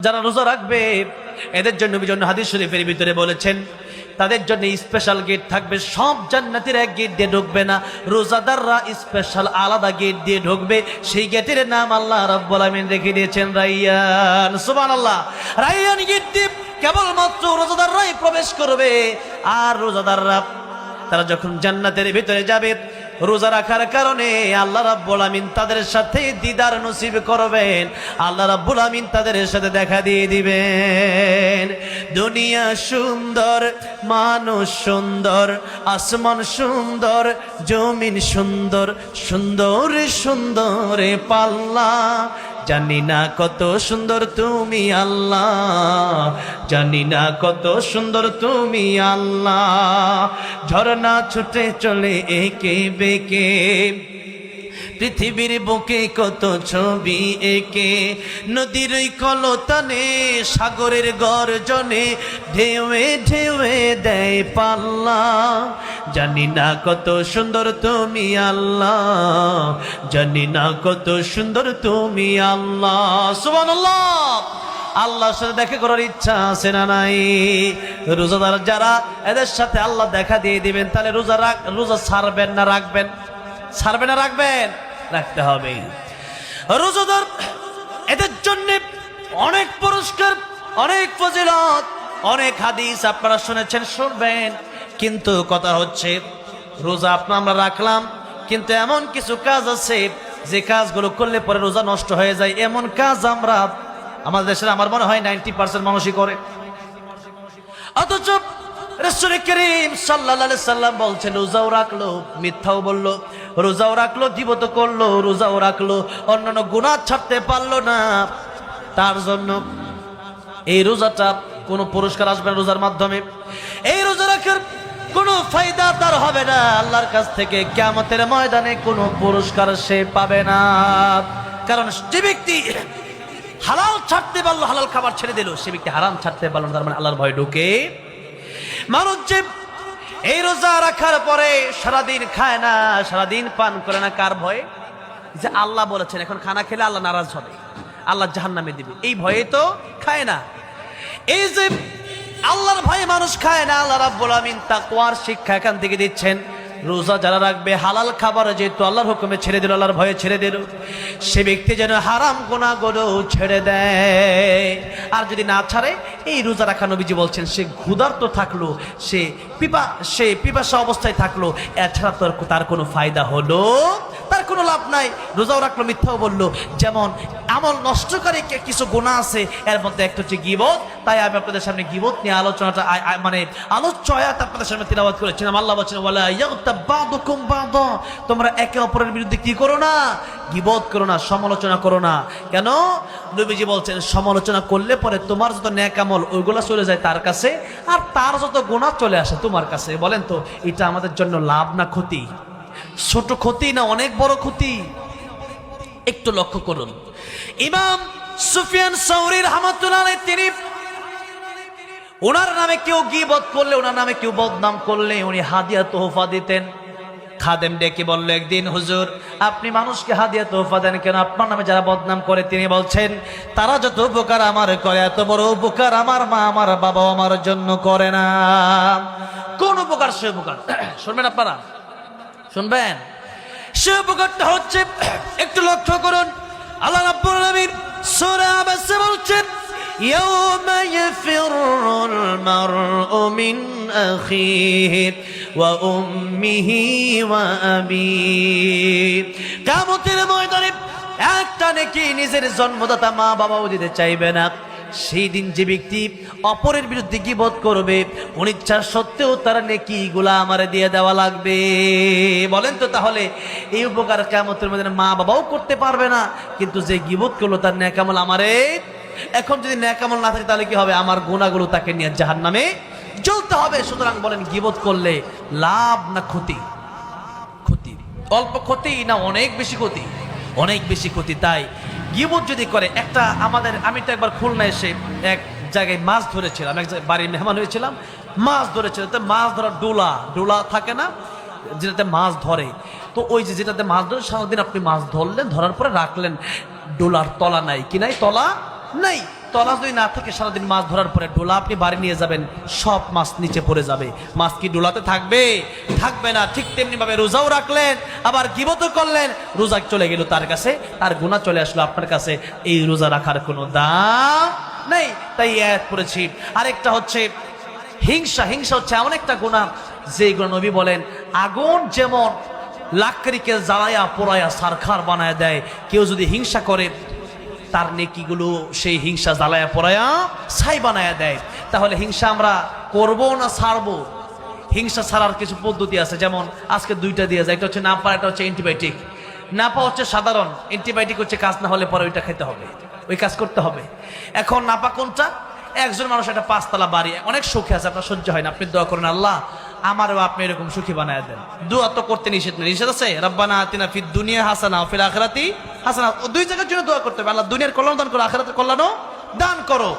যারা রোজা রাখবে এদের জন্য হাদিস শরীফের ভিতরে বলেছেন তাদের জন্য স্পেশাল গেট থাকবে। সব জান্নাতের এক গেট দিয়ে ঢুকবে না, রোজাদাররা স্পেশাল আলাদা গেট দিয়ে ঢুকবে। সেই গেটের নাম আল্লাহ রাব্বুল আলামিন রেখে দিয়েছেন রাইয়ান। সুবহানাল্লাহ। রাইয়ান গেট দিয়ে কেবলমাত্র রোজাদাররাই প্রবেশ করবে। আর রোজাদাররা তারা যখন জান্নাতের ভিতরে যাবে, রোজা রাখার কারণে আল্লাহ রাব্বুল আমিন তাদের সাথে দিদার নসিব করবেন। আল্লাহ রাব্বুল আমিন তাদের সাথে দেখা দিয়ে দিবেন। দুনিয়া সুন্দর, মানুষ সুন্দর, আসমান সুন্দর, জমিন সুন্দর, সুন্দর সুন্দর পাল্লা। জানি না কত সুন্দর তুমি আল্লাহ, জানি না কত সুন্দর তুমি আল্লাহ। ঝরনা ছুটে চলে একে বেঁকে, পৃথিবীর বুকে কত ছবি এঁকে। নদীর কলতানে, সাগরের গর্জনে, ঢেউয়ে ঢেউয়ে দেয় পাল্লা। জানি না কত সুন্দর তুমি আল্লাহ, জানি না কত সুন্দর তুমি আল্লাহ। সুবহানাল্লাহ। আল্লাহর সাথে দেখা করার ইচ্ছা আছে না নাই? রোজাদার যারা, এদের সাথে আল্লাহ দেখা দিয়ে দিবেন। তাহলে রোজা ছাড়বেন না রাখবেন? ছাড়বেন না রাখবেন? রাখতে হবে। রোজাদার এদের জন্য অনেক পুরস্কার, অনেক ফজিলত, অনেক হাদিস আপনারা শুনেছেন, শুনবেন। কিন্তু কথা হচ্ছে রোজা আমরা রাখলাম, কিন্তু এমন কিছু কাজ আছে যে কাজগুলো করলে পরে রোজা নষ্ট হয়ে যায়। এমন কাজ আমরা আমাদের দেশের আমার মনে হয় 90% মানুষই করে। অথচ রাসূল করিম সাল্লাল্লাহু আলাইহি সাল্লাম বলছেন রোজাও রাখলো, মিথ্যাও বললো, রোজাও রাখলো, জীবত করলো, রোজাও রাখলো, অন্যান্য গুনাহ ছাড়তে পারলো না। তার জন্য এই রোজাটা কোনো পুরস্কার আসবে না রোজার মাধ্যমে। এই রোজা রাখার কোনো ফায়দা তার হবে না আল্লাহর কাছ থেকে। কিয়ামতের ময়দানে কোনো পুরস্কার সে পাবে না। কারণ যে ব্যক্তি হালাল ছাড়তে পারলো, হালাল খাবার ছেড়ে দিল, সে ব্যক্তি হারাম ছাড়তে পারলো না, তার মানে আল্লাহর ভয় ঢুকে। মানুষ যে এই রোজা রাখার পরে সারাদিন খায় না, সারাদিন পান করে না, কার ভয়ে? যে আল্লাহ বলেছেন এখন খানা খেলে আল্লাহ নারাজ হবে, আল্লাহ জাহান্নামে দিবে, এই ভয়ে তো খায় না। এই যে আল্লাহর ভয়ে মানুষ খায় না, আল্লাহ রাব্বুল আমিন তাকওয়ার শিক্ষা এখান থেকে দিচ্ছেন। রোজা যারা রাখবে, হালাল খাবার যেহেতু আল্লাহর হুকুমে ছেড়ে দিল, আল্লাহর ভয়ে ছেড়ে দিল, সে ব্যক্তি যেন হারাম গুনাহগুলো ছেড়ে দেয়। আর যদি না ছাড়ে, এই রোজা রাখা নবীজি বলছেন সে ক্ষুধার্ত থাকলো, সে পিপাসা অবস্থায় থাকলো, এছাড়া তার কোনো ফায়দা হলো, তার কোনো লাভ নাই। রোজাও রাখলো, মিথ্যাও বললো। যেমন আমল নষ্টকারী কিছু গুনাহ আছে, এর মধ্যে একটা হচ্ছে গীবত। তাই আমি আপনাদের সামনে গীবত নিয়ে আলোচনাটা আলোচ্য আয়াত আপনাদের সামনে তিলাওয়াত করেছিলাম। আল্লাহ বলেছেন ওয়ালা ইয়াগতাব বাদুকুম বাদা, তোমরা একে অপরের বিরুদ্ধে কি করো না? গীবত করো না, সমালোচনা করো না। কেন? নবীজি বলছেন সমালোচনা করলে পরে তোমার যত নেক আমল ওইগুলা চলে যায় তার কাছে, আর তার যত গুনাহ চলে আসে তোমার কাছে। বলেন তো এটা আমাদের জন্য লাভ না ক্ষতি? ছোট ক্ষতি না অনেক বড় ক্ষতি? একটু লক্ষ্য করুন। ইমাম সুফিয়ান সাউরী রাহমাতুল্লাহ আলাইহি, তিনি ওনার নামে কেউ গীবত করলে, ওনার নামে কেউ বদনাম করলে উনি হাদিয়া তোহফা দিতেন। খাদেম ডেকে বলল একদিন, হুজুর আপনি মানুষকে হাদিয়া তোহফা দেন কেন? আপনার নামে যারা বদনাম করে, তিনি বলছেন তারা যত উপকার আমার করে, এত বড় উপকার আমার মা আমার বাবা আমার জন্য করে না। কোন উপকার? সে উপকার শুনবেন আপনারা, শুনবেন। সে উপকারটা হচ্ছে, একটু লক্ষ্য করুন, আল্লাহ রাব্বুল আলামিন সূরা আবাসে বলছেন ইয়াওমা ইয়াফিরুল মারউ মিন আখিহি ওয়া উম্মিহি ওয়া আবিহি। কিয়ামতের ময়দানে একটা নেকি নিজের জন্মদাতা মা বাবাও দিতে চাইবে না। সেই দিন যে ব্যক্তি অপরের বিরুদ্ধে গীবত করবে, অনিচ্ছা সত্ত্বেও তার নেকিগুলা আমারে দিয়ে দেওয়া লাগবে। বলেন তো তাহলে এই উপকার কিয়ামতের ময়দানে মা বাবাও করতে পারবে না, কিন্তু যে গীবত করলো তার নেক আমল আমারে। এখন যদি নেক আমল না থাকে তাহলে কি হবে? আমার গুনাহগুলো তাকে নিয়ে জাহান্নামে জ্বলতে হবে। সুতরাং বলেন গীবত করলে লাভ না ক্ষতি? ক্ষতি। অল্প ক্ষতি না অনেক বেশি ক্ষতি? অনেক বেশি ক্ষতি। তাই গীবত যদি করে একটা আমি তো একবার খুলনা এসে এক জায়গায় মাছ ধরেছিলাম, এক বাড়ির মেহমান হয়েছিলাম, মাছ ধরেছিল। তো মাছ ধরার ডোলা থাকে না, যেটাতে মাছ ধরে, তো ওই যেটাতে মাছ ধরে সারাদিন আপনি মাছ ধরলেন, ধরার পরে রাখলেন, ডোলার তলা নাই, কি নাই? তলা নাই। তলা যদি না থেকে সারাদিন মাছ ধরার পরে ডোলা আপনি বাড়ি নিয়ে যাবেন, সব মাছ নিচে পড়ে যাবে। মাছ কি ডোলাতে থাকবে? থাকবে না। ঠিক তেমনি ভাবে রোজাও রাখলেন, আবার গীবতও করলেন, রোজা চলে গেল তার কাছে, আর গুনাহ চলে আসলো আপনার কাছে। এই রোজা রাখার কোনো দাম নেই। তাই আয়াত পড়েছি। আরেকটা হচ্ছে হিংসা। হিংসা হচ্ছে এমন একটা গুনাহ যে গুনাহ নবী বলেন আগুন যেমন লাকড়িকে জ্বালায়া পোড়ায়া সারখার বানায় দেয়, কেউ যদি হিংসা করে তার নেকিগুলো সেই হিংসা জ্বালায়া পোড়ায়া ছাই বানায়া দেয়। তাহলে হিংসা আমরা করবো না ছাড়বো? হিংসা ছাড়ার কিছু পদ্ধতি আছে, যেমন আজকে দুইটা দিয়ে যায়। একটা হচ্ছে নাপা, একটা হচ্ছে অ্যান্টিবায়োটিক। নাপা হচ্ছে সাধারণ, অ্যান্টিবায়োটিক হচ্ছে কাজ না হলে পরে ওইটা খেতে হবে, ওই কাজ করতে হবে। এখন নাপা কোনটা? একজন মানুষ একটা 5 তলা বাড়ি, অনেক সুখে আছে, আপনার সহ্য হয় না, আপনি দোয়া করেন আল্লাহ আমারও আপনি এরকম সুখী বানায় দেন। দোয়া তো করতে নিষেধ নেই, নিষেধ আছে? রব্বানা আতিনা ফিদ দুনিয়া হাসানা ওয়া ফিল আখিরাতি হাসানা। দুই জায়গার জন্য দোয়া করতে হবে, আল্লাহ দুনিয়ার কল্যাণ দান করো, আখিরাতের কল্যাণও দান করো।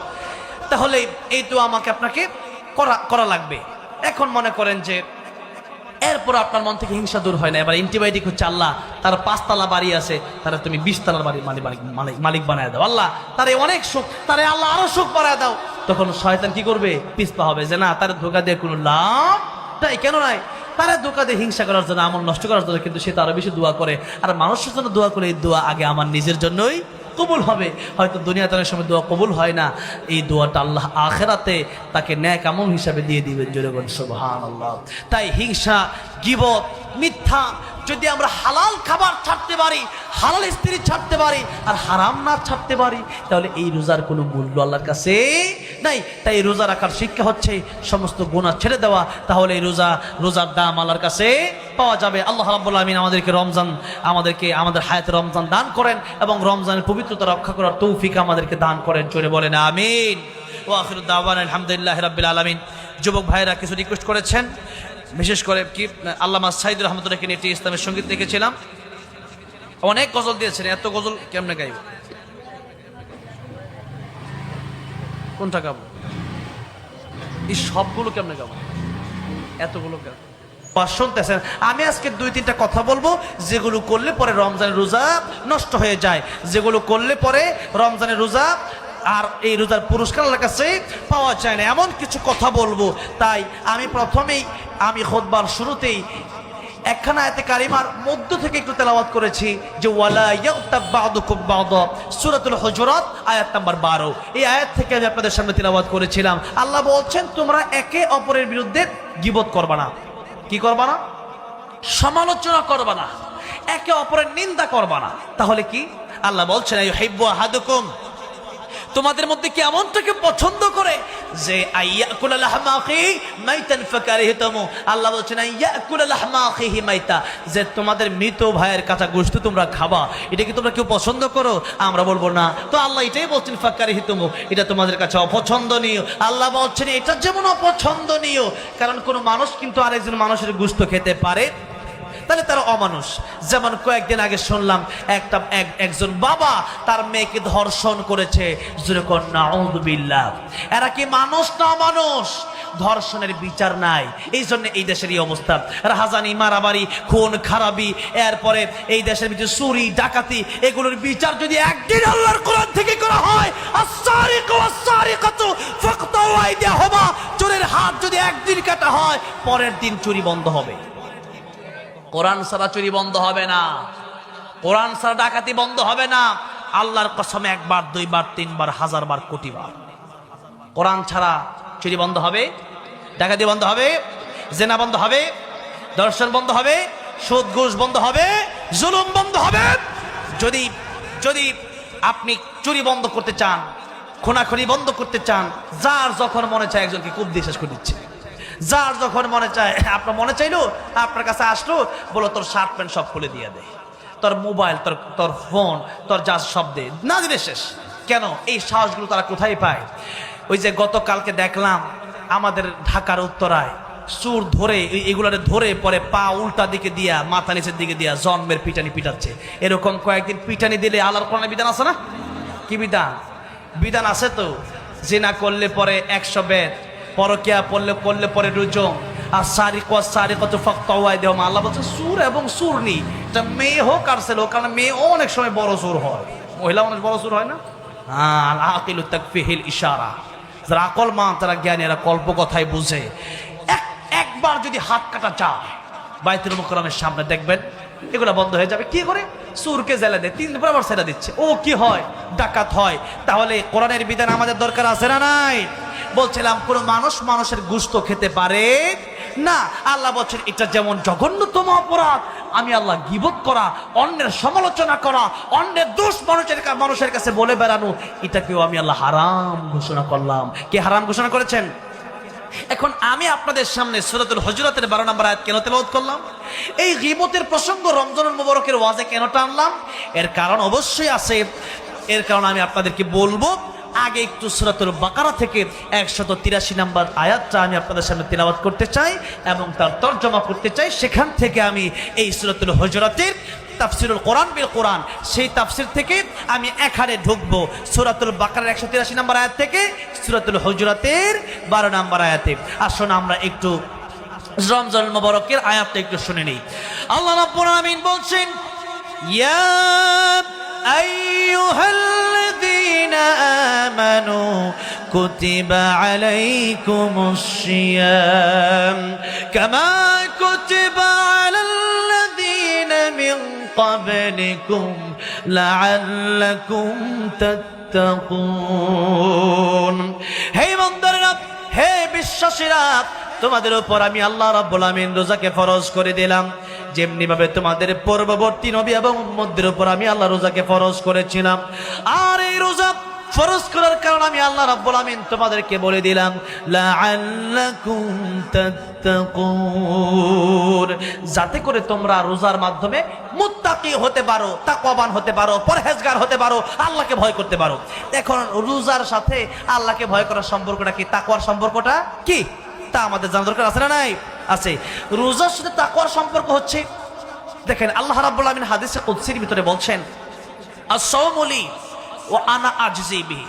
তাহলে এই দোয়া আমাকে আপনাকে করা লাগবে। এখন মনে করেন যে এরপর আপনার মন থেকে হিংসা দূর হয় না, এবার অ্যান্টিবায়োটিক হচ্ছে আল্লাহ তার 5 তলা বাড়ি আছে, তারা তুমি 20 তলার বাড়ির মালিক বানায় দাও। আল্লাহ তারে অনেক সুখ, তারে আল্লাহ আরো সুখ বানায় দাও। তখন শয়তান কি করবে? পিছপা হবে যে না, তার ধোঁকা দিয়ে কোনো লাভ নাই। কেন নাই? তারা ধোঁকা দিয়ে হিংসা করার জন্য, আমল নষ্ট করার জন্য, কিন্তু সে তো আরো বেশি দোয়া করে। আর মানুষের জন্য দোয়া করে, এই দোয়া আগে আমার নিজের জন্যই কবুল হবে। হয়তো দুনিয়াতে অনেক সময় দোয়া কবুল হয় না, এই দোয়াটা আল্লাহ আখিরাতে তাকে নেক আমল হিসাবে দিয়ে দিবেন। জোরে বলেন সুবহানাল্লাহ। তাই হিংসা, গীবত, মিথ্যা যদি আমরা হালাল খাবার ছাড়তে পারি, হালাল স্ত্রী ছাড়তে পারি, আর হারাম না ছাড়তে পারি, তাহলে এই রোজার কোনো মূল্য আল্লাহর কাছে নাই। তাই রোজা রাখার শিক্ষা হচ্ছে সমস্ত গুনাহ ছেড়ে দেওয়া। তাহলে এই রোজার দাম আল্লাহর কাছে পাওয়া যাবে। আল্লাহ রাব্বুল আলামিন আমাদের হায়াতে রমজান দান করেন এবং রমজানের পবিত্রতা রক্ষা করার তৌফিক আমাদেরকে দান করেন। জোরে বলেন আমিন। ওয়া আখিরু দাওয়ানা আলহামদুলিল্লাহি রাব্বিল আলামিন। যুবক ভাইরা কিছু রিকোয়েস্ট করেছেন, বিশেষ করে কি আল্লামা সাইদুর রহমতুল্লাহকে নিয়ে একটি ইসলামের সঙ্গীত লিখেছিলাম। অনেক গজল দিয়েছেন, এত গজল কেমনে গাইব? কোনটা গাবো? এই সবগুলো কেমনে গাবো? এতগুলো গাবো শুনতেছেন। আমি আজকে 2-3টা কথা বলবো যেগুলো করলে পরে রমজানের রোজা নষ্ট হয়ে যায়, যেগুলো করলে পরে রমজানের রোজা আর এই রোজার পুরস্কার আল্লাহর কাছে পাওয়া যায় না, এমন কিছু কথা বলবো। তাই আমি প্রথমেই খুতবার শুরুতেই একখানা আয়াতে কারিমার মধ্য থেকে একটু তেলাওয়াত করেছি যে ওয়ালা ইয়াগতাব বা'দুকুম বা'দা, সূরাতুল হুজুরাত আয়াত নাম্বার 12। এই আয়াত থেকে আমি আপনাদের সামনে তেলাওয়াত করেছিলাম। আল্লাহ বলছেন তোমরা একে অপরের বিরুদ্ধে গীবত করবা না। কি করবা না? সমালোচনা করবা না, একে অপরের নিন্দা করবা না। তাহলে কি আল্লাহ বলছেন ইউহিব্বু আহাদুকুম, তোমাদের মধ্যে কি এমনটাকে পছন্দ করে যে আইয়াকুল লাহমা আখিহি মাইতান ফাকারিহতুমু। আল্লাহ বলছেন আইয়াকুল লাহমা আখিহি মাইতা, যে তোমাদের মৃত ভাইয়ের কাঁচা গোশত তোমরা খাবা, এটা কি তোমরা কেউ পছন্দ করো? আমরা বলবো না। তো আল্লাহ এটাই বলছেন ফাকারিহতুমু, এটা তোমাদের কাছে অপছন্দনীয়। আল্লাহ বলছেন এটা যেমন অপছন্দনীয়, কারণ কোন মানুষ কিন্তু আরেকজন মানুষের গোশত খেতে পারে, তাহলে তারা অমানুষ। যেমন কয়েকদিন আগে শুনলাম একজন বাবা তার মেয়েকে ধর্ষণ করেছে। যেরকম নাউযুবিল্লাহ। এরা কি মানুষ না অমানুষ? ধর্ষণের বিচার নাই, এই জন্য এই দেশের এই অবস্থা। রাহাজানি, মারামারি, খুন খারাপি, এরপরে এই দেশের ভিতরে চুরি ডাকাতি, এগুলোর বিচার যদি একদিন আল্লাহর কোরআন থেকে করা হয়, আস-সারিকু ওয়াস-সারিকাতু ফাকতাউ আইদিয়াহুমা, চোরের হাত যদি একদিন কাটা হয়, পরের দিন চুরি বন্ধ হবে। কোরআন ছাড়া চুরি বন্ধ হবে না, কোরআন ছাড়া ডাকাতি বন্ধ হবে না। আল্লাহর কসম, 1 বার 2 বার 3 বার 1000 বার কোটি বার কোরআন ছাড়া চুরি বন্ধ হবে, ডাকাতি বন্ধ হবে, জেনা বন্ধ হবে, ধর্ষণ বন্ধ হবে, সুদ ঘুষ বন্ধ হবে, জুলুম বন্ধ হবে। যদি আপনি চুরি বন্ধ করতে চান, খুনাখুনি বন্ধ করতে চান, যার যখন মনে চায় একজনকে খুব দিয়ে শেষ করে দিচ্ছে। যার যখন মনে চায়, আপনার মনে চাইলো, আপনার কাছে আসলো, বলো তোর শার্ট প্যান্ট সব খুলে দিয়ে দেয়, তোর মোবাইল, তোর ফোন, তোর যা সব দে, না দিলে শেষ। কেন? এই সাহসগুলো তারা কোথায় পায়? ওই যে গতকালকে দেখলাম আমাদের ঢাকার উত্তরায় চুর ধরে, এগুলারে ধরে পরে পা উল্টা দিকে দিয়া, মাথা নিচের দিকে দিয়া জন্মের পিটানি পিটাচ্ছে। এরকম কয়েকদিন পিটানি দিলে আল্লাহর কোরআনে বিধান আছে না? কি বিধান? বিধান আছে তো। জিনা করলে পরে 100 বেত, পরকিয়া করলে পরে রুজম, আর সারিকু ওয়াস-সারিকাতু ফাকতাউ আইদিয়াহুমা। আল্লাহ বলছে সুর এবং সুরনি, এটা মেয়ে হোক আর ছেলে হোক, কারণ মেয়ে অনেক সময় বড় সুর হয়, মহিলা অনেক বড় সুর হয় না। আল আকিলু তাকফিহিল ইশারা, যারা আকলমান তারা জ্ঞানী, এরা কল্প কথায় বুঝে। একবার যদি হাত কাটা যায় বাইতুল মুকাররমের সামনে, দেখবেন এগুলো বন্ধ হয়ে যাবে। কি করে? চোরকে জেলে দেয়, 3 দিন পর আবার ছেড়ে দিচ্ছে। ও কি হয়? ডাকাত হয়। তাহলে কোরআনের বিধান আমাদের দরকার আছে না নাই? বলছিলাম কোন মানুষ মানুষের গোশত খেতে পারে না। আল্লাহ বলছেন এটা যেমন জঘন্যতম অপরাধ, আমি আল্লাহ গীবত করা, অন্যের সমালোচনা করা, অন্যের দোষ মানুষের কাছে বলে বেড়ানো, এটাকেও আমি আল্লাহ হারাম ঘোষণা করলাম। কে হারাম ঘোষণা করেছেন? এখন আমি আপনাদের সামনে সূরাতুল হুজুরাতের 12 নম্বর আয়াত কেন তেলাওয়াত করলাম? এই গীবতের প্রসঙ্গ রমজানুল মুবারকের ওয়াজে কেন টানলাম? এর কারণ অবশ্যই আছে। এর কারণ আমি আপনাদেরকে বলবো। আগে একটু সূরাতুল বাকারা থেকে 183 নম্বর আয়াতটা আমি আপনাদের সামনে তেলাওয়াত করতে চাই এবং তার তরজমা করতে চাই। সেখান থেকে আমি এই সূরাতুল হুজুরাতের তাফসিরুল কোরআন বিল কোরআন, সেই তাফসির থেকে আমি এখানে ঢুকবো। সূরাতুল বাকারার 183 নম্বর আয়াত থেকে সূরাতুল হুজুরাতের 12 নম্বর আয়াতে। আসুন আমরা একটু রমজানুল মুবারকের আয়াতটা একটু শুনে নিই। আল্লাহ রাব্বুল আলামিন বলছেন, ইয়া আইয়ুহাল্লাযীনা আমানু কুতিবা আলাইকুমুশ সিয়াম কামা কুতিবা আলাল্লাযীনা মিন قبلكم لعلكم تتقون। হে বান্দারা, হে বিশ্বাসীরা, তোমাদের উপর আমি আল্লাহ রাব্বুল আমিন রোজাকে ফরজ করে দিলাম, যেমনি ভাবে তোমাদের পূর্ববর্তী নবী এবং উম্মতদের উপর আমি আল্লাহ রোজাকে ফরজ করেছিলাম। আর এই রোজা ফরজ করার কারণে আমি আল্লাহ রাব্বুল আমিন তোমাদেরকে বলে দিলাম লাআল্লাকুম তাত্তাকুন, যাতে করে তোমরা রোজার মাধ্যমে মুত্তাকি হতে পারো, তাকওয়াবান হতে পারো, পরহেজগার হতে পারো, আল্লাহকে ভয় করতে পারো। এখন রোজার সাথে আল্লাহকে ভয় করার সম্পর্কটা কি? তাকওয়ার সম্পর্কটা কি তা আমাদের জানা দরকার আছে না নাই? আছে। রোজার সাথে তাকওয়ার সম্পর্ক হচ্ছে, দেখেন আল্লাহ রাব্বুল আমিন হাদিসে কুদসির ভিতরে বলছেন, আস-সাওমু লি ও আনা আজজি বিহি,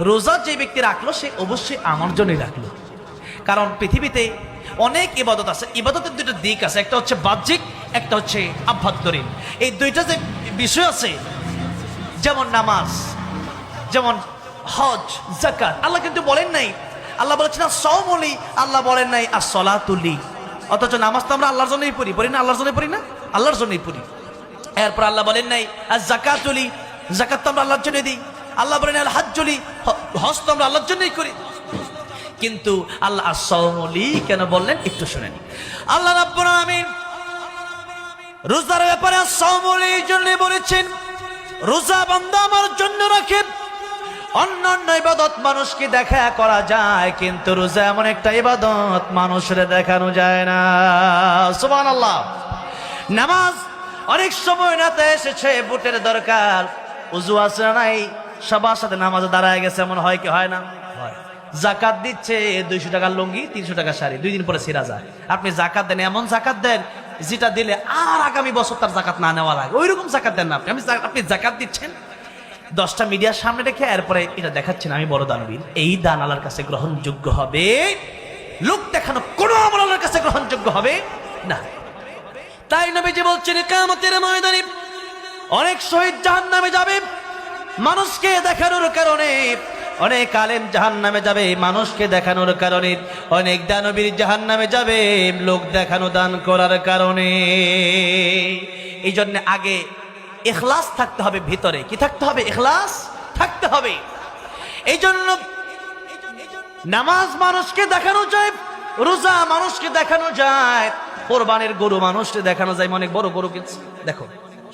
রোজা যে ব্যক্তি রাখলো সে অবশ্যই আমার জন্যই রাখলো। কারণ পৃথিবীতে অনেক ইবাদত আছে, ইবাদতের দুটো দিক আছে, একটা হচ্ছে বাহ্যিক, একটা হচ্ছে আভ্যন্তরীণ। এই দুইটা যে বিষয় আছে, যেমন নামাজ, যেমন হজ, যাকাত, আল্লাহ কিন্তু বলেন নাই, আল্লাহ বলেছেন আস-সাওমু লি, আল্লাহ বলেন নাই আস-সালাতু লি। অথচ নামাজ তো আমরা আল্লাহর জন্যই পড়ি, পড়ি না? আল্লাহর জন্যই পড়ি না? আল্লাহর জন্যই পড়ি। এরপর আল্লাহ বলেন নাই আজ-যাকাতু লি, যাকাত তো আমরা আল্লাহর জন্য দিই। আল্লাহ বলেন আল হজ্জু লি, হজ তো আমরা আল্লাহর জন্যই করি। কিন্তু আল্লাহ আস-সাওমু লি কেন বললেন একটু শুনেন। আল্লাহ রাব্বুল আমিন রোজার ব্যাপারে আস-সাওমু লি জন্য বলেছেন, রোজা বান্দা আমার জন্য রাখে। অন্যান্য ইবাদত মানুষকে দেখা করা যায়, কিন্তু রোজা এমন একটা ইবাদত মানুষের দেখানো যায় না। সুবহানাল্লাহ। নামাজ অনেক সময় নাতে এসেছে, বুটের দরকার, উযু আছে না নাই, সবার সাথে নামাজে দাঁড়ায় গেছে, এমন হয় কি হয় না? হয়। যাকাত দিচ্ছে 200 টাকার লুঙ্গি, 300 টাকা শাড়ি, 2 দিন পরে ছিঁড়া যায়। আপনি যাকাত দেন, এমন যাকাত দেন যেটা দিলে আর আগামী বছর তার যাকাত না নেওয়া লাগে, ওইরকম যাকাত দেন না আপনি। আপনি যাকাত দিচ্ছেন 10টা মিডিয়ার সামনে রেখে, এরপরে এটা দেখাচ্ছেন আমি বড় দানবীর। এই দান আল্লাহর কাছে গ্রহণযোগ্য হবে? লোক দেখানো কোনো আমল আল্লাহর কাছে গ্রহণযোগ্য হবে না। তাই নবীজি বলছেন কিয়ামতের ময়দানে অনেক শহীদ জাহান্নামে যাবে মানুষকে দেখানোর কারণে, অনেক আলেম জাহান্নামে যাবে মানুষকে দেখানোর কারণে, অনেক দানবীর জাহান্নামে যাবে লোক দেখানো দান করার কারণে। এই জন্য আগে ইখলাস থাকতে হবে ভিতরে। কি থাকতে হবে? ইখলাস থাকতে হবে। এই জন্য নামাজ মানুষকে দেখানো যায়, রোজা মানুষকে দেখানো যায়, কোরবানির গরু মানুষকে দেখানো যায়, অনেক বড় গরু কিনছে, দেখো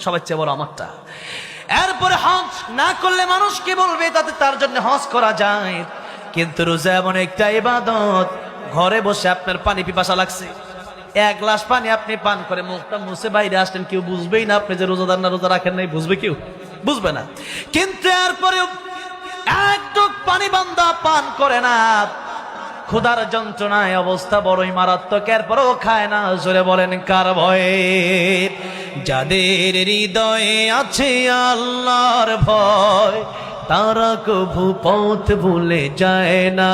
সবার চেয়ে বড় আমারটা। এরপরে হজ না করলে মানুষ কি বলবে, তাতে তার জন্য হজ করা যায়। কিন্তু রোজা এমন একটা ইবাদত, ঘরে বসে আপনার পানি পিপাসা লাগছে, 1 গ্লাস পানি আপনি পান করে মুখটা মুছে বাইরে আসলেন, কেউ বুঝবেই না আপনি যে রোজাদার না রোজা রাখেন নাই, বুঝবে কেউ? বুঝবে না। কিন্তু এরপরেও একটু পানি বান্দা পান করে না, ক্ষুধার যন্ত্রণায় অবস্থা বড়ই মারাত্মক, এরপরও খায় না। জোরে বলেন কার ভয়ে? যাদের হৃদয়ে আছে আল্লাহর ভয়, তারা কভু পথ ভুলে যায় না।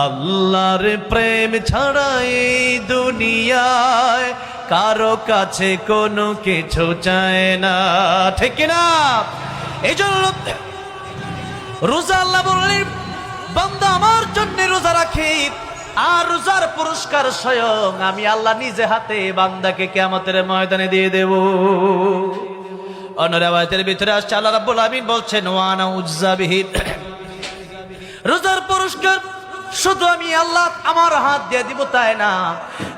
আল্লাহর প্রেম ছাড়া এই দুনিয়ায় কারো কাছে কোনো কিছু চায় না, ঠিক না? এই জন্য রোজা আল্লাহ বললেন বান্দা আমার জন্য রোজা রাখে, আর রোজার পুরস্কার স্বয়ং আমি আল্লাহ নিজে হাতে বান্দাকে কিয়ামতের ময়দানে দিয়ে দেব। অন্য রাওয়ায়াতের ভিতরে আসছে আল্লাহ রাব্বুল আমিন বলছেন ওয়ানা উজ্জা বিহি, রোজার পুরস্কার শুধু আমি আল্লাহ আমার হাত দিয়ে দিব তাই না,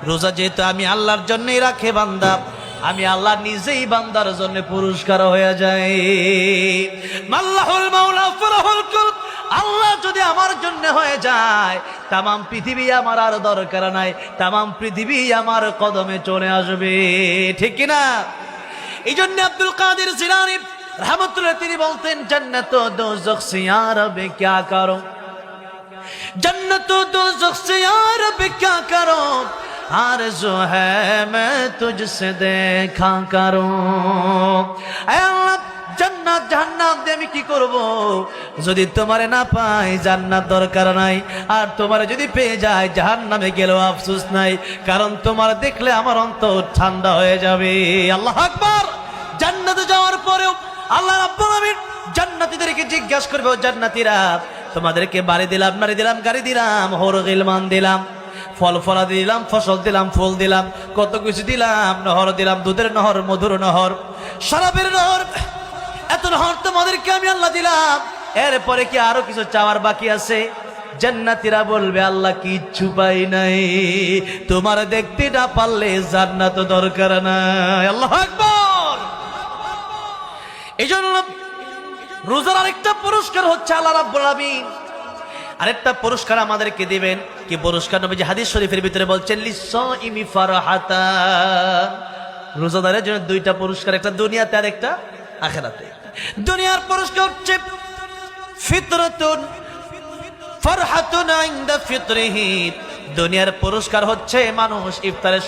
রোজা যেহেতু আমি আল্লাহর জন্যই রাখে বান্দা, আমি আল্লাহ নিজেই বান্দার জন্য পুরস্কার হয়ে যায়। মাল্লাহুল মাওলা ফারাহুল কুল, আল্লাহ যদি আমার জন্য হয়ে যায় তামাম পৃথিবী আমার আর দরকার নাই, তামাম পৃথিবী আমার কদমে চলে আসবে, ঠিক কিনা? এই জন্য আব্দুল কাদের জিলানী রহমতুল্লাহ তিনি বলতেন জান্নাত ও দোজখ সে ইয়া রবে क्या करो, जन्नत दोज़ख से या रब क्या करो, आरज़ू है मैं तुझसे देखा करूं। ऐ अल्लाह জান্নাত জাহান্নাম দিয়ে আমি কি করব? যদি তোমারে না পাই জান্নাত দরকার নাই, আর তোমারে যদি পেয়ে যায় জাহান্নামে গেলেও আফসোস নাই, কারণ তোমার দেখলে আমার অন্তর ঠান্ডা হয়ে যাবে। আল্লাহু আকবার। জান্নাতে যাওয়ার পরেও আল্লাহ রাব্বুল আমিন জান্নাতীদেরকে জিজ্ঞাসা করবে, ও জান্নাতীরা তোমাদেরকে বাড়ি দিলাম, নারী দিলাম, গাড়ি দিলাম, হর গিলমান দিলাম, ফল ফলা দিলাম, ফসল দিলাম, ফুল দিলাম, কত কিছু দিলাম, নহর দিলাম, দুধের নহর, মধুর নহর, শরাবের নহর, এত নহর তোমাদেরকে আমি আল্লাহ দিলাম, এরপরে কি আরো কিছু চাওয়ার বাকি আছে? জান্নাতীরা বলবে আল্লাহ কিচ্ছু পাই নাই, তোমার দেখতে না পারলে জান্নাত দরকার নাই। আল্লাহু আকবার। এই জন্য রোজার আরেকটা পুরস্কার হচ্ছে আল্লাহ রাব্বুল আমিন আরেকটা পুরস্কার আমাদেরকে দিবেন। কি পুরস্কার? নবীজি হাদিস শরীফের ভিতরে বলছেন লিসাইমি ফারহাতান, রোজাদারের জন্য দুইটা পুরস্কার, একটা দুনিয়াতে আর একটা আখিরাতে। দুনিয়ার পুরস্কার হচ্ছে ফিতরাতুন ফারহাতুন ইনদা ফিতরিহি, দুনিয়ার পুরস্কার হচ্ছে মানুষ ইফতারের